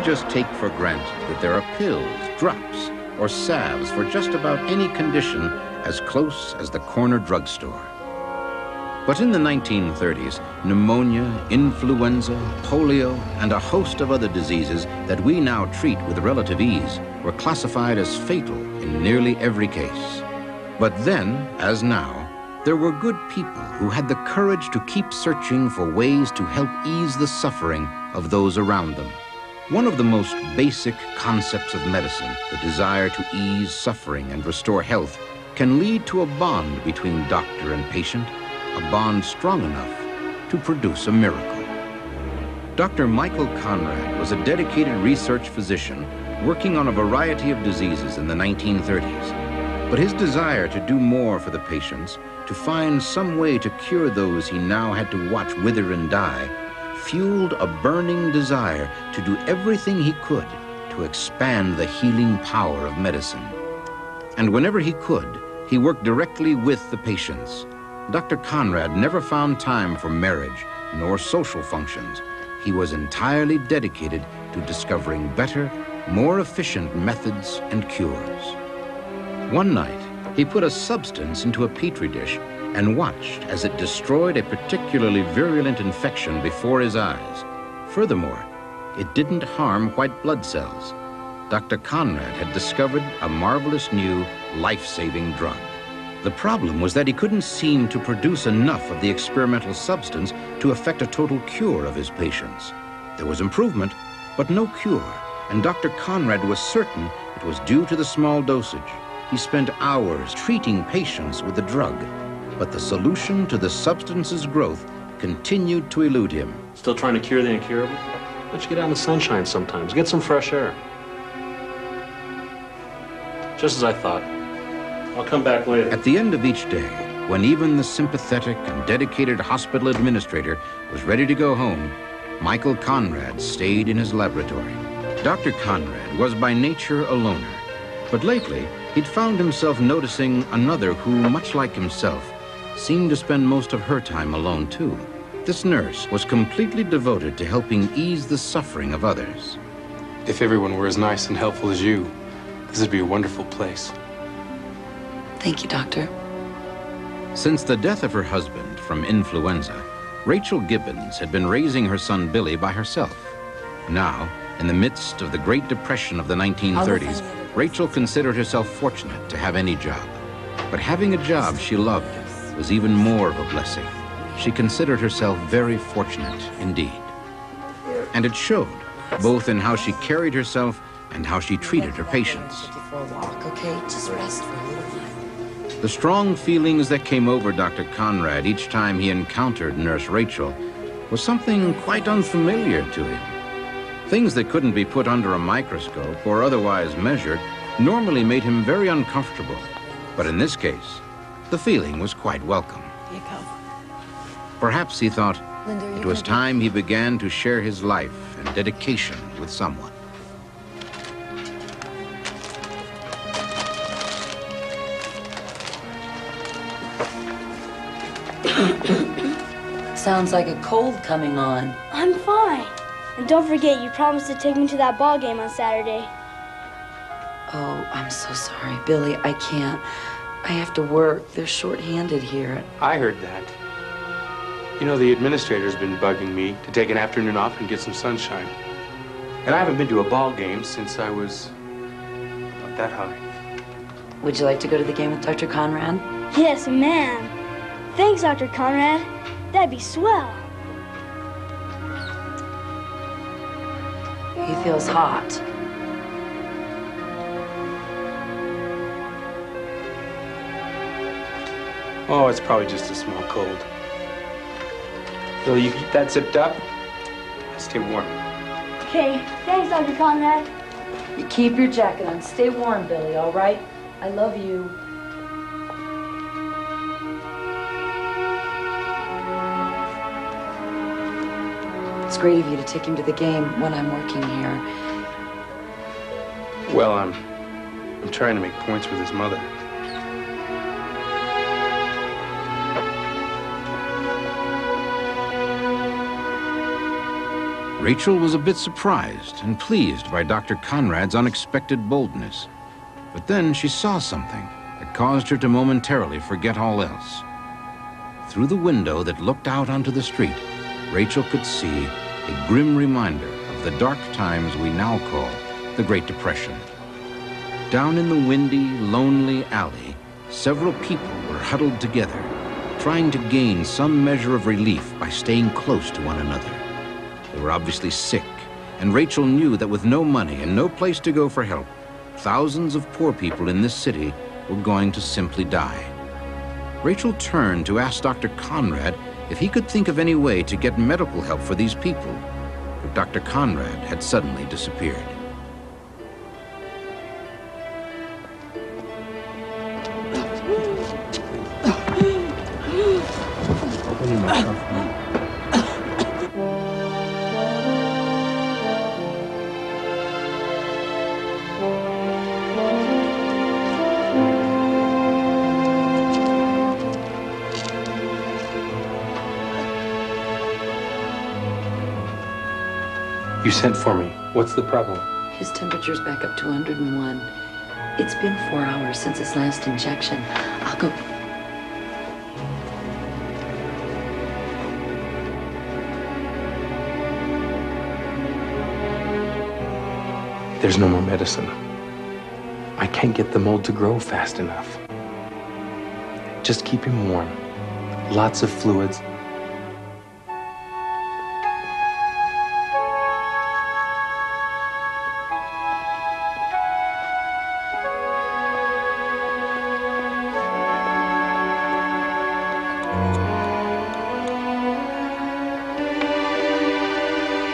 just take for granted that there are pills, drops, or salves for just about any condition as close as the corner drugstore. But in the 1930s, pneumonia, influenza, polio, and a host of other diseases that we now treat with relative ease were classified as fatal in nearly every case. But then, as now, there were good people who had the courage to keep searching for ways to help ease the suffering of those around them. One of the most basic concepts of medicine, the desire to ease suffering and restore health, can lead to a bond between doctor and patient, a bond strong enough to produce a miracle. Dr. Michael Conrad was a dedicated research physician working on a variety of diseases in the 1930s. But his desire to do more for the patients, to find some way to cure those he now had to watch wither and die, fueled a burning desire to do everything he could to expand the healing power of medicine. And whenever he could, he worked directly with the patients. Dr. Conrad never found time for marriage nor social functions. He was entirely dedicated to discovering better, more efficient methods and cures. One night, he put a substance into a petri dish and watched as it destroyed a particularly virulent infection before his eyes. Furthermore, it didn't harm white blood cells. Dr. Conrad had discovered a marvelous new life-saving drug. The problem was that he couldn't seem to produce enough of the experimental substance to effect a total cure of his patients. There was improvement, but no cure, and Dr. Conrad was certain it was due to the small dosage. He spent hours treating patients with the drug, but the solution to the substance's growth continued to elude him. Still trying to cure the incurable? Why don't you get out in the sunshine sometimes? Get some fresh air. Just as I thought. I'll come back later. At the end of each day, when even the sympathetic and dedicated hospital administrator was ready to go home, Michael Conrad stayed in his laboratory. Dr. Conrad was by nature a loner, but lately he'd found himself noticing another who, much like himself, seemed to spend most of her time alone too. This nurse was completely devoted to helping ease the suffering of others. If everyone were as nice and helpful as you, this would be a wonderful place. Thank you, Doctor. Since the death of her husband from influenza, Rachel Gibbons had been raising her son Billy by herself. Now, in the midst of the Great Depression of the 1930s, Rachel considered herself fortunate to have any job. But having a job she loved was even more of a blessing. She considered herself very fortunate indeed. And it showed, both in how she carried herself and how she treated her patients. Okay, just rest for a little while. The strong feelings that came over Dr. Conrad each time he encountered Nurse Rachel was something quite unfamiliar to him. Things that couldn't be put under a microscope or otherwise measured normally made him very uncomfortable. But in this case, the feeling was quite welcome. Here you go. Perhaps he thought Linda, it was time he began to share his life and dedication with someone. Sounds like a cold coming on. I'm fine. And don't forget, you promised to take me to that ball game on Saturday. Oh, I'm so sorry, Billy. I can't. I have to work. They're short-handed here. I heard that. You know, the administrator's been bugging me to take an afternoon off and get some sunshine. And I haven't been to a ball game since I was about that high. Would you like to go to the game with Dr. Conrad? Yes, ma'am. Thanks, Dr. Conrad. That'd be swell. He feels hot. Oh, it's probably just a small cold. Bill, you keep that zipped up. Stay warm. Okay, thanks, Dr. Conrad. You keep your jacket on. Stay warm, Billy, all right? I love you. It's great of you to take him to the game when I'm working here. Well, I'm trying to make points with his mother. Rachel was a bit surprised and pleased by Dr. Conrad's unexpected boldness. But then she saw something that caused her to momentarily forget all else. Through the window that looked out onto the street, Rachel could see a grim reminder of the dark times we now call the Great Depression. Down in the windy, lonely alley, several people were huddled together, trying to gain some measure of relief by staying close to one another. They were obviously sick, and Rachel knew that with no money and no place to go for help, thousands of poor people in this city were going to simply die. Rachel turned to ask Dr. Conrad if he could think of any way to get medical help for these people, but Dr. Conrad had suddenly disappeared. You sent for me. What's the problem? His temperature's back up to 101. It's been 4 hours since his last injection. I'll go. There's no more medicine. I can't get the mold to grow fast enough. Just keep him warm. Lots of fluids.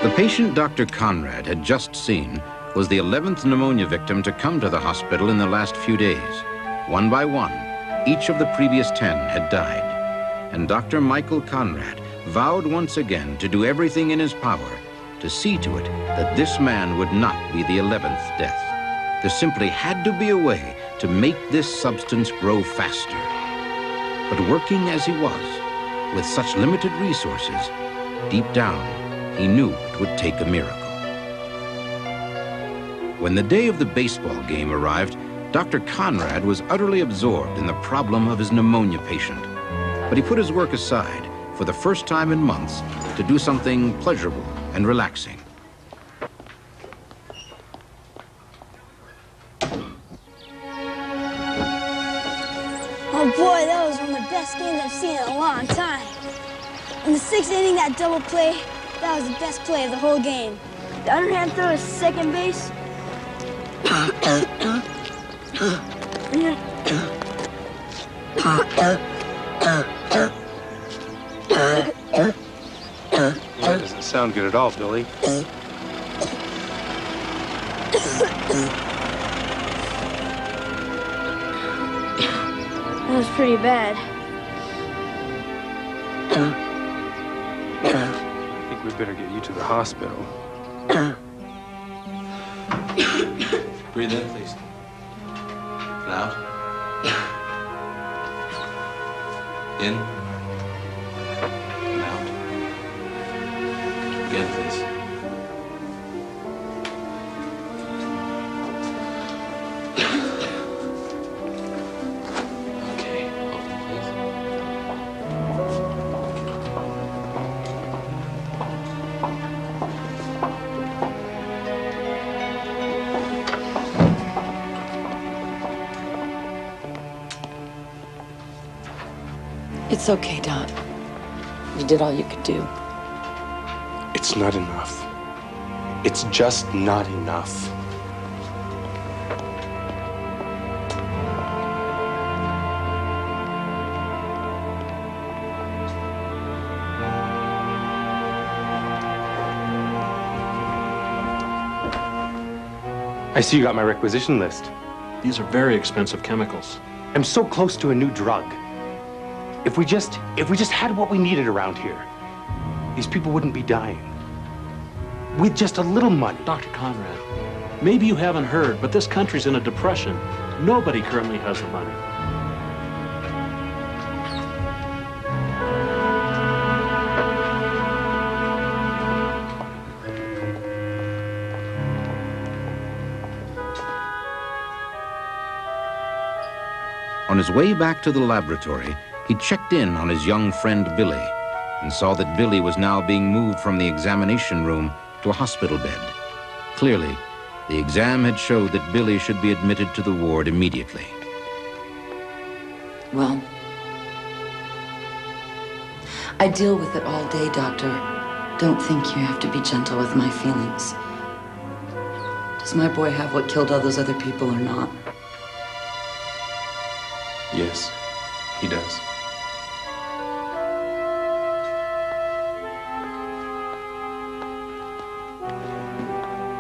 The patient Dr. Conrad had just seen was the 11th pneumonia victim to come to the hospital in the last few days. One by one, each of the previous 10 had died. And Dr. Michael Conrad vowed once again to do everything in his power to see to it that this man would not be the 11th death. There simply had to be a way to make this substance grow faster. But working as he was, with such limited resources, deep down, he knew it would take a miracle. When the day of the baseball game arrived, Dr. Conrad was utterly absorbed in the problem of his pneumonia patient. But he put his work aside for the first time in months to do something pleasurable and relaxing. Oh boy, that was one of the best games I've seen in a long time. In the 6th inning, that double play, that was the best play of the whole game. The underhand throw to second base. That doesn't sound good at all, Billy. That was pretty bad. I think we better get you to the hospital. Breathe in, please. And out. In. And out. Again, please. Okay, open, please. It's okay, Doc. You did all you could do. It's not enough. It's just not enough. I see you got my requisition list. These are very expensive chemicals. I'm so close to a new drug. If we just had what we needed around here, these people wouldn't be dying. With just a little money. Dr. Conrad, maybe you haven't heard, but this country's in a depression. Nobody currently has the money. his way back to the laboratory, he checked in on his young friend Billy and saw that Billy was now being moved from the examination room to a hospital bed. Clearly, the exam had showed that Billy should be admitted to the ward immediately. Well, I deal with it all day, Doctor. Don't think you have to be gentle with my feelings. Does my boy have what killed all those other people or not? Yes, he does.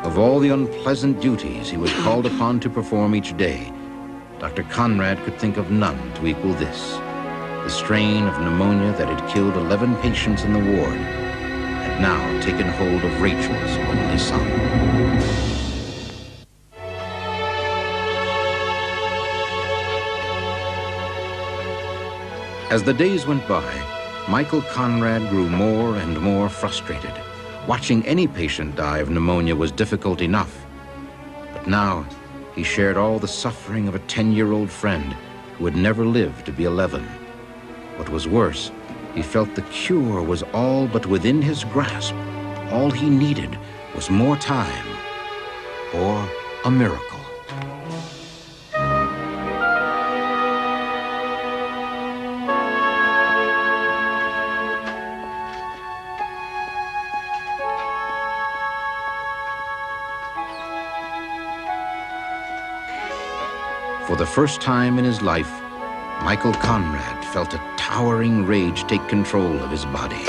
Of all the unpleasant duties he was called upon to perform each day, Dr. Conrad could think of none to equal this. The strain of pneumonia that had killed 11 patients in the ward had now taken hold of Rachel's only son. As the days went by, Michael Conrad grew more and more frustrated. Watching any patient die of pneumonia was difficult enough. But now, he shared all the suffering of a 10-year-old friend who had never lived to be 11. What was worse, he felt the cure was all but within his grasp. All he needed was more time, or a miracle. For the first time in his life, Michael Conrad felt a towering rage take control of his body.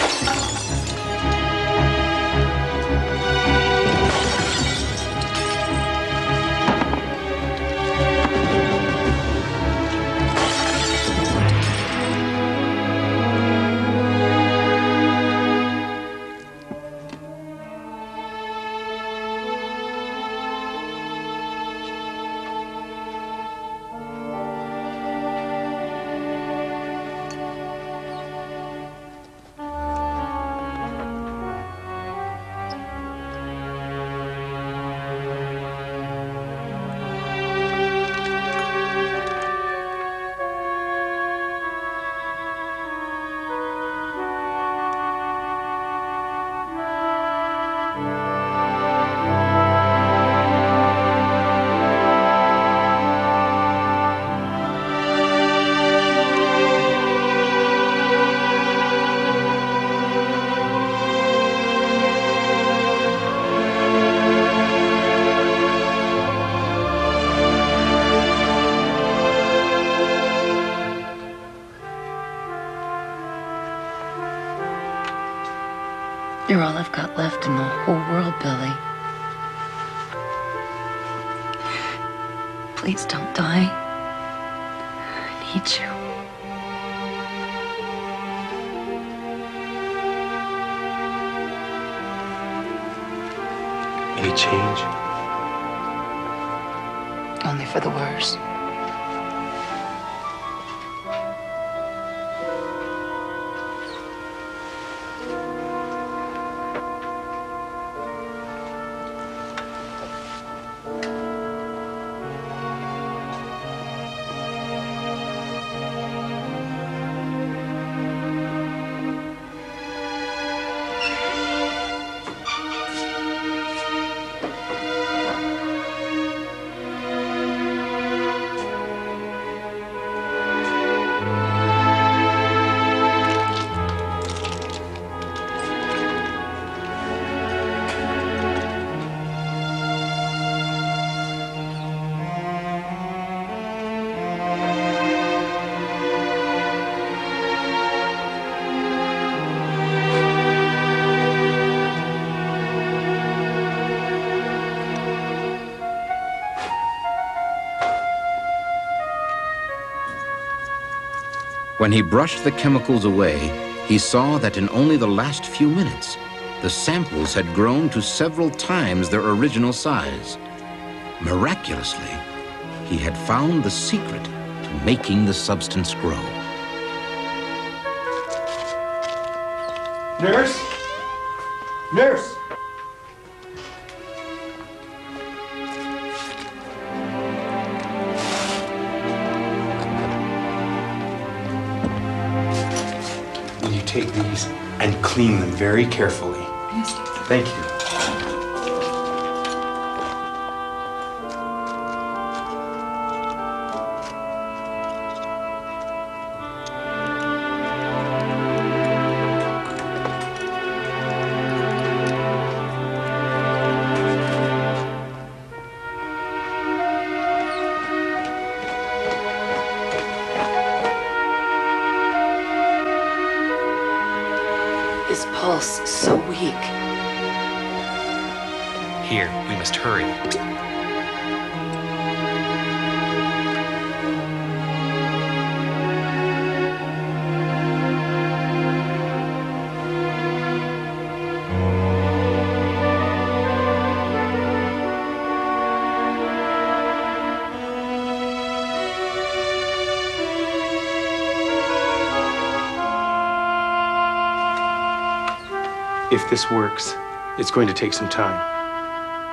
You're all I've got left in the whole world, Billy. Please don't die. I need you. Any change? Only for the worse. When he brushed the chemicals away, he saw that in only the last few minutes, the samples had grown to several times their original size. Miraculously, he had found the secret to making the substance grow. Nurse? Nurse! take these and clean them very carefully. Yes, doctor. Thank you. His pulse so weak. Here, we must hurry. If this works, it's going to take some time.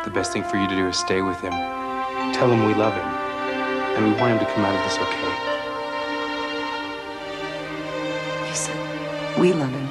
The best thing for you to do is stay with him. Tell him we love him, and we want him to come out of this okay. You said we love him.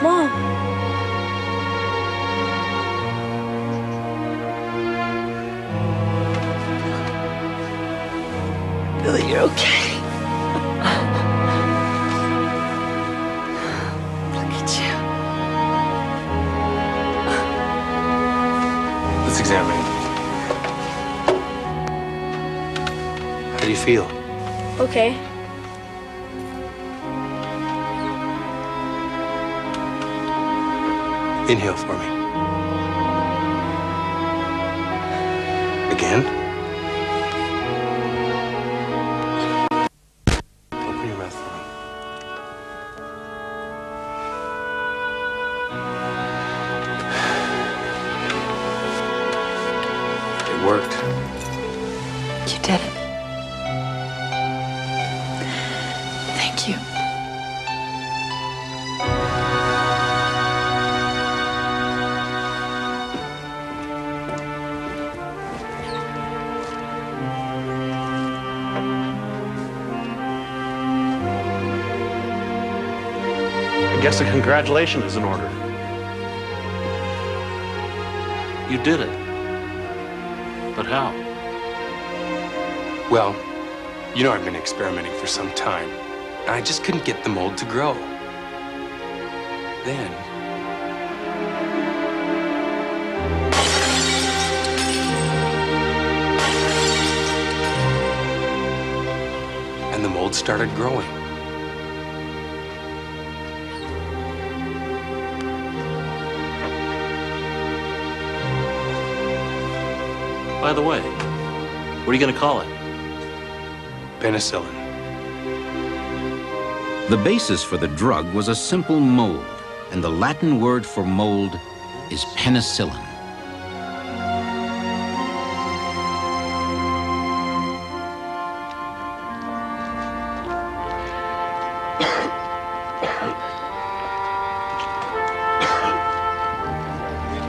Mom! Billy, you're okay. Look at you. Let's examine him. How do you feel? Okay. Inhale for me. Again. Open your mouth for me. It worked. You did it. Thank you. I guess a congratulation is in order. You did it. But how? Well, you know I've been experimenting for some time, and I just couldn't get the mold to grow. Then, and the mold started growing. By the way, what are you going to call it? Penicillin. The basis for the drug was a simple mold, and the Latin word for mold is penicillin.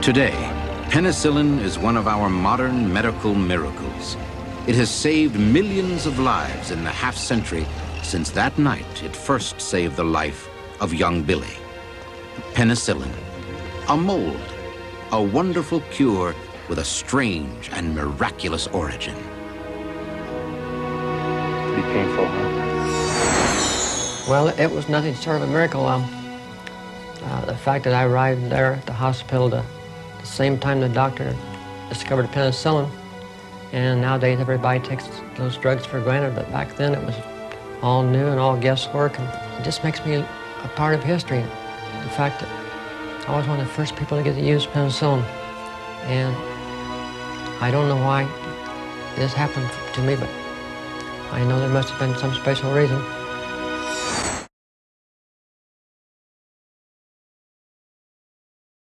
Today, penicillin is one of our modern medical miracles. It has saved millions of lives in the half-century since that night it first saved the life of young Billy. Penicillin, a mold, a wonderful cure with a strange and miraculous origin. Pretty painful, huh? Well, it was nothing short of a miracle. The fact that I arrived there at the hospital the same time the doctor discovered penicillin, and nowadays everybody takes those drugs for granted, but back then it was all new and all guesswork, and it just makes me a part of history. The fact that I was one of the first people to get to use penicillin, and I don't know why this happened to me, but I know there must have been some special reason.